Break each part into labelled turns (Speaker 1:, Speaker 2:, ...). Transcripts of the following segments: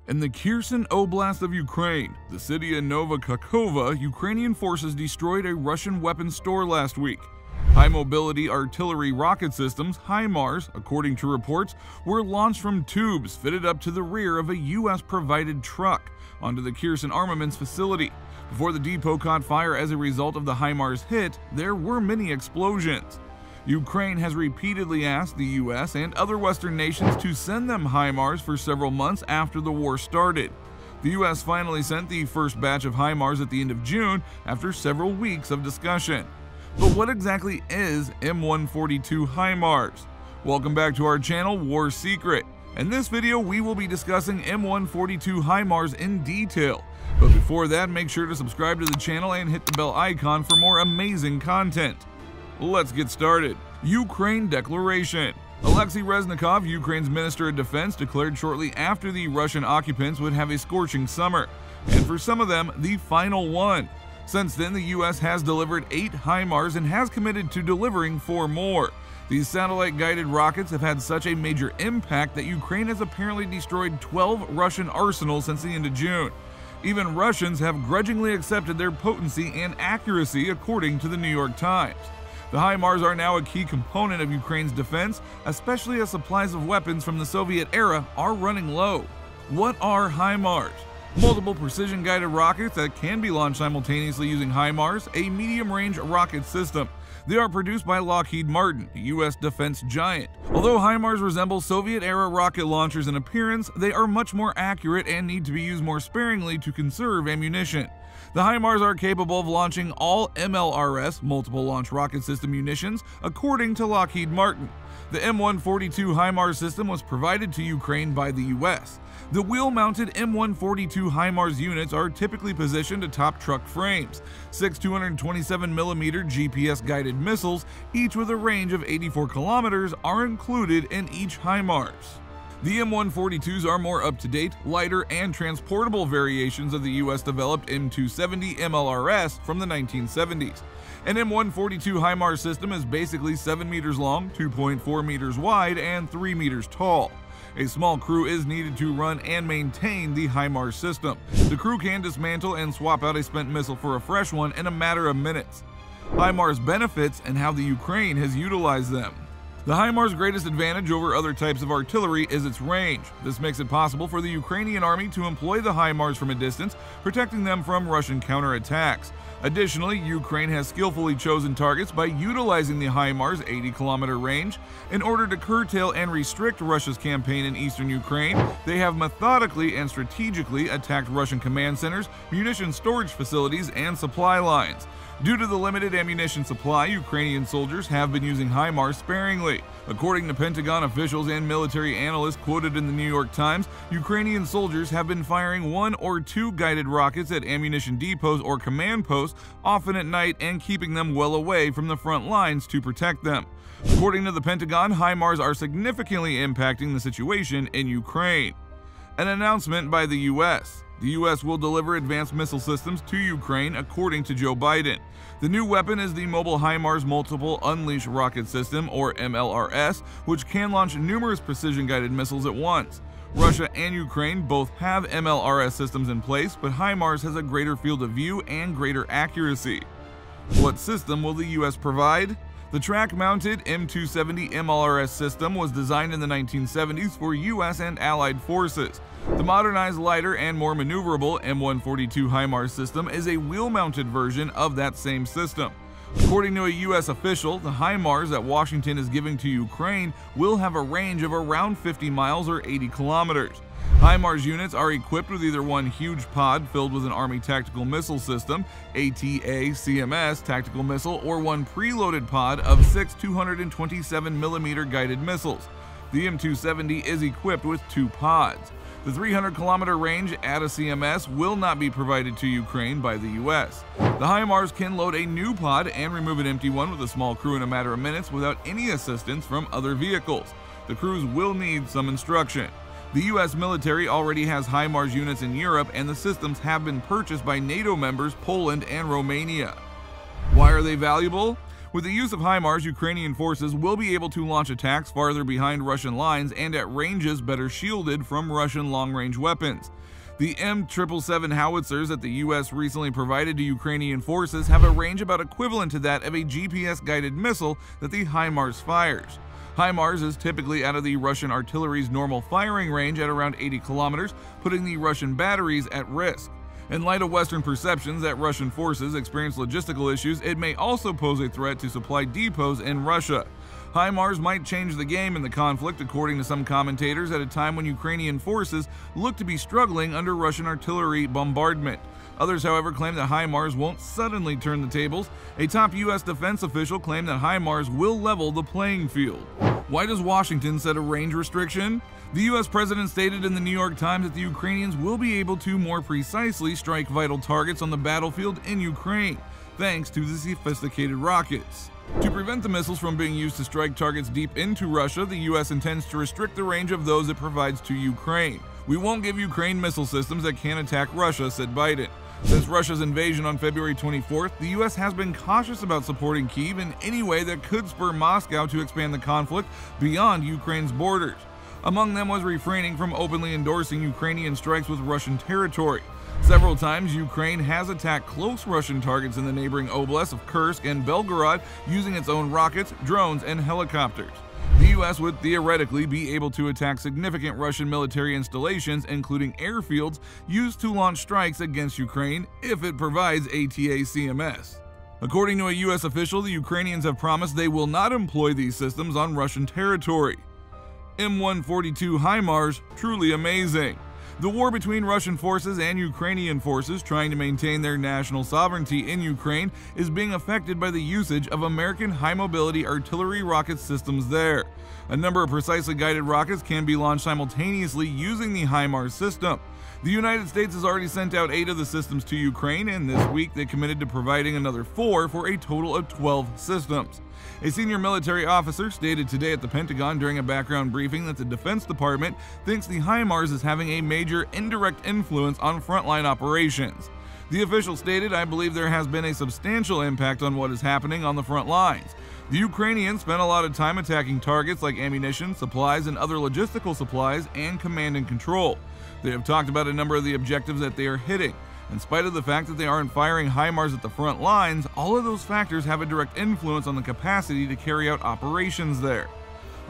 Speaker 1: In the Kherson Oblast of Ukraine, the city of Nova Kakhovka, Ukrainian forces destroyed a Russian weapons store last week. High-mobility artillery rocket systems, HIMARS, according to reports, were launched from tubes fitted up to the rear of a U.S.-provided truck onto the Kherson armaments facility. Before the depot caught fire as a result of the HIMARS hit, there were many explosions. Ukraine has repeatedly asked the U.S. and other Western nations to send them HIMARS for several months after the war started. The U.S. finally sent the first batch of HIMARS at the end of June after several weeks of discussion. But what exactly is M142 HIMARS? Welcome back to our channel, War Secret. In this video, we will be discussing M142 HIMARS in detail. But before that, make sure to subscribe to the channel and hit the bell icon for more amazing content. Let's get started. Ukraine Declaration. Alexei Reznikov, Ukraine's Minister of Defense, declared shortly after the Russian occupants would have a scorching summer, and for some of them, the final one. Since then, the U.S. has delivered 8 HIMARS and has committed to delivering 4 more. These satellite-guided rockets have had such a major impact that Ukraine has apparently destroyed 12 Russian arsenals since the end of June. Even Russians have grudgingly accepted their potency and accuracy, according to the New York Times. The HIMARS are now a key component of Ukraine's defense, especially as supplies of weapons from the Soviet era are running low. What are HIMARS? Multiple precision-guided rockets that can be launched simultaneously using HIMARS, a medium-range rocket system. They are produced by Lockheed Martin, a U.S. defense giant. Although HIMARS resemble Soviet-era rocket launchers in appearance, they are much more accurate and need to be used more sparingly to conserve ammunition. The HIMARS are capable of launching all MLRS, multiple launch rocket system munitions, according to Lockheed Martin. The M142 HIMARS system was provided to Ukraine by the U.S. The wheel-mounted M142 HIMARS units are typically positioned atop truck frames. 6 227mm GPS-guided missiles, each with a range of 84 kilometers, are included in each HIMARS. The M142s are more up-to-date, lighter, and transportable variations of the U.S.-developed M270 MLRS from the 1970s. An M142 HIMARS system is basically 7 meters long, 2.4 meters wide, and 3 meters tall. A small crew is needed to run and maintain the HIMARS system. The crew can dismantle and swap out a spent missile for a fresh one in a matter of minutes. HIMARS benefits and how the Ukraine has utilized them. The HIMARS' greatest advantage over other types of artillery is its range. This makes it possible for the Ukrainian army to employ the HIMARS from a distance, protecting them from Russian counterattacks. Additionally, Ukraine has skillfully chosen targets by utilizing the HIMARS' 80-kilometer range. In order to curtail and restrict Russia's campaign in eastern Ukraine, they have methodically and strategically attacked Russian command centers, munition storage facilities, and supply lines. Due to the limited ammunition supply, Ukrainian soldiers have been using HIMARS sparingly. According to Pentagon officials and military analysts quoted in the New York Times, Ukrainian soldiers have been firing 1 or 2 guided rockets at ammunition depots or command posts, often at night, and keeping them well away from the front lines to protect them. According to the Pentagon, HIMARS are significantly impacting the situation in Ukraine. An announcement by the U.S. The U.S. will deliver advanced missile systems to Ukraine, according to Joe Biden. The new weapon is the Mobile HIMARS Multiple Unleash Rocket System, or MLRS, which can launch numerous precision-guided missiles at once. Russia and Ukraine both have MLRS systems in place, but HIMARS has a greater field of view and greater accuracy. What system will the U.S. provide? The track-mounted M270 MLRS system was designed in the 1970s for U.S. and Allied forces. The modernized, lighter, and more maneuverable M142 HIMARS system is a wheel-mounted version of that same system. According to a U.S. official, the HIMARS that Washington is giving to Ukraine will have a range of around 50 miles or 80 kilometers. HIMARS units are equipped with either one huge pod filled with an Army Tactical Missile System, ATA-CMS tactical missile, or one preloaded pod of 6 227mm guided missiles. The M270 is equipped with 2 pods. The 300-kilometer range ATA-CMS will not be provided to Ukraine by the U.S. The HIMARS can load a new pod and remove an empty one with a small crew in a matter of minutes without any assistance from other vehicles. The crews will need some instruction. The U.S. military already has HIMARS units in Europe, and the systems have been purchased by NATO members Poland and Romania. Why are they valuable? With the use of HIMARS, Ukrainian forces will be able to launch attacks farther behind Russian lines and at ranges better shielded from Russian long-range weapons. The M777 howitzers that the U.S. recently provided to Ukrainian forces have a range about equivalent to that of a GPS-guided missile that the HIMARS fires. HIMARS is typically out of the Russian artillery's normal firing range at around 80 kilometers, putting the Russian batteries at risk. In light of Western perceptions that Russian forces experience logistical issues, it may also pose a threat to supply depots in Russia. HIMARS might change the game in the conflict, according to some commentators, at a time when Ukrainian forces look to be struggling under Russian artillery bombardment. Others, however, claim that HIMARS won't suddenly turn the tables. A top U.S. defense official claimed that HIMARS will level the playing field. Why does Washington set a range restriction? The U.S. president stated in the New York Times that the Ukrainians will be able to more precisely strike vital targets on the battlefield in Ukraine, thanks to the sophisticated rockets. To prevent the missiles from being used to strike targets deep into Russia, the U.S. intends to restrict the range of those it provides to Ukraine. We won't give Ukraine missile systems that can attack Russia, said Biden. Since Russia's invasion on February 24th, the U.S. has been cautious about supporting Kyiv in any way that could spur Moscow to expand the conflict beyond Ukraine's borders. Among them was refraining from openly endorsing Ukrainian strikes with Russian territory. Several times, Ukraine has attacked close Russian targets in the neighboring oblasts of Kursk and Belgorod using its own rockets, drones, and helicopters. The U.S. would theoretically be able to attack significant Russian military installations, including airfields, used to launch strikes against Ukraine if it provides ATACMS. According to a U.S. official, the Ukrainians have promised they will not employ these systems on Russian territory. M142 HIMARS, truly amazing. The war between Russian forces and Ukrainian forces trying to maintain their national sovereignty in Ukraine is being affected by the usage of American high-mobility artillery rocket systems there. A number of precisely guided rockets can be launched simultaneously using the HIMARS system. The United States has already sent out 8 of the systems to Ukraine, and this week they committed to providing another 4 for a total of 12 systems. A senior military officer stated today at the Pentagon during a background briefing that the Defense Department thinks the HIMARS is having a major indirect influence on frontline operations. The official stated, "I believe there has been a substantial impact on what is happening on the front lines. The Ukrainians spent a lot of time attacking targets like ammunition, supplies, and other logistical supplies and command and control. They have talked about a number of the objectives that they are hitting. In spite of the fact that they aren't firing HIMARS at the front lines, all of those factors have a direct influence on the capacity to carry out operations there."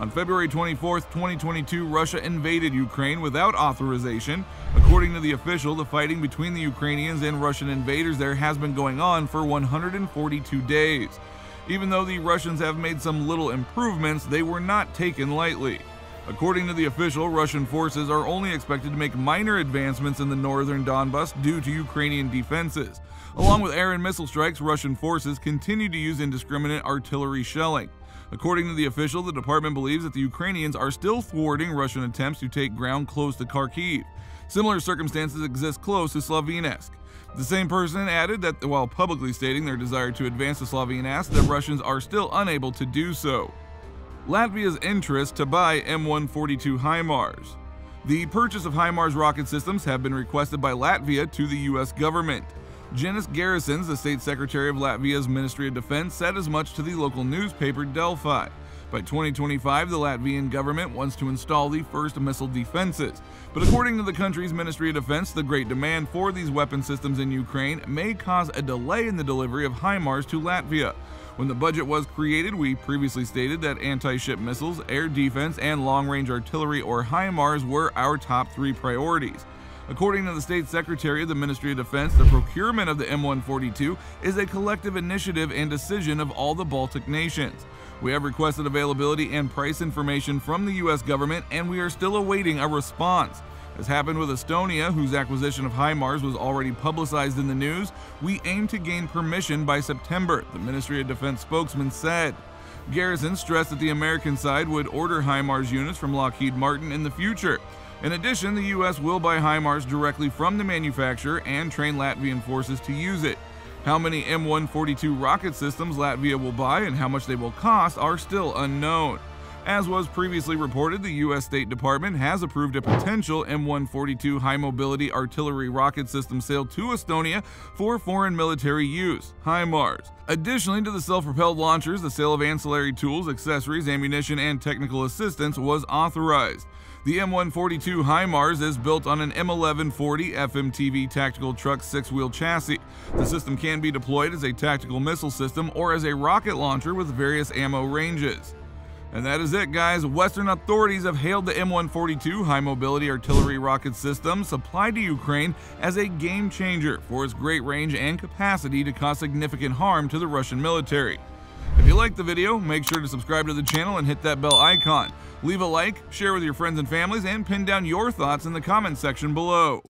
Speaker 1: On February 24, 2022, Russia invaded Ukraine without authorization. According to the official, the fighting between the Ukrainians and Russian invaders there has been going on for 142 days. Even though the Russians have made some little improvements, they were not taken lightly. According to the official, Russian forces are only expected to make minor advancements in the northern Donbas due to Ukrainian defenses. Along with air and missile strikes, Russian forces continue to use indiscriminate artillery shelling. According to the official, the department believes that the Ukrainians are still thwarting Russian attempts to take ground close to Kharkiv. Similar circumstances exist close to Slaviansk. The same person added that while publicly stating their desire to advance to Slaviansk, the Russians are still unable to do so. Latvia's Interest to buy M142 HIMARS. The purchase of HIMARS rocket systems have been requested by Latvia to the U.S. government. Janis Garrisons, the state secretary of Latvia's Ministry of Defense, said as much to the local newspaper Delphi. By 2025, the Latvian government wants to install the first missile defenses. But according to the country's Ministry of Defense, the great demand for these weapon systems in Ukraine may cause a delay in the delivery of HIMARS to Latvia. When the budget was created, we previously stated that anti-ship missiles, air defense, and long-range artillery or HIMARS were our top 3 priorities. According to the State Secretary of the Ministry of Defense, the procurement of the M142 is a collective initiative and decision of all the Baltic nations. We have requested availability and price information from the U.S. government, and we are still awaiting a response. As happened with Estonia, whose acquisition of HIMARS was already publicized in the news, we aim to gain permission by September, the Ministry of Defense spokesman said. Garrison stressed that the American side would order HIMARS units from Lockheed Martin in the future. In addition, the U.S. will buy HIMARS directly from the manufacturer and train Latvian forces to use it. How many M142 rocket systems Latvia will buy and how much they will cost are still unknown. As was previously reported, the U.S. State Department has approved a potential M142 high-mobility artillery rocket system sale to Estonia for foreign military use, HIMARS. Additionally to the self-propelled launchers, the sale of ancillary tools, accessories, ammunition, and technical assistance was authorized. The M142 HIMARS is built on an M1140 FMTV tactical truck 6-wheel chassis. The system can be deployed as a tactical missile system or as a rocket launcher with various ammo ranges. And that is it, guys. Western authorities have hailed the M142 high-mobility artillery rocket system supplied to Ukraine as a game changer for its great range and capacity to cause significant harm to the Russian military. If you liked the video, make sure to subscribe to the channel and hit that bell icon. Leave a like, share with your friends and families, and pin down your thoughts in the comment section below.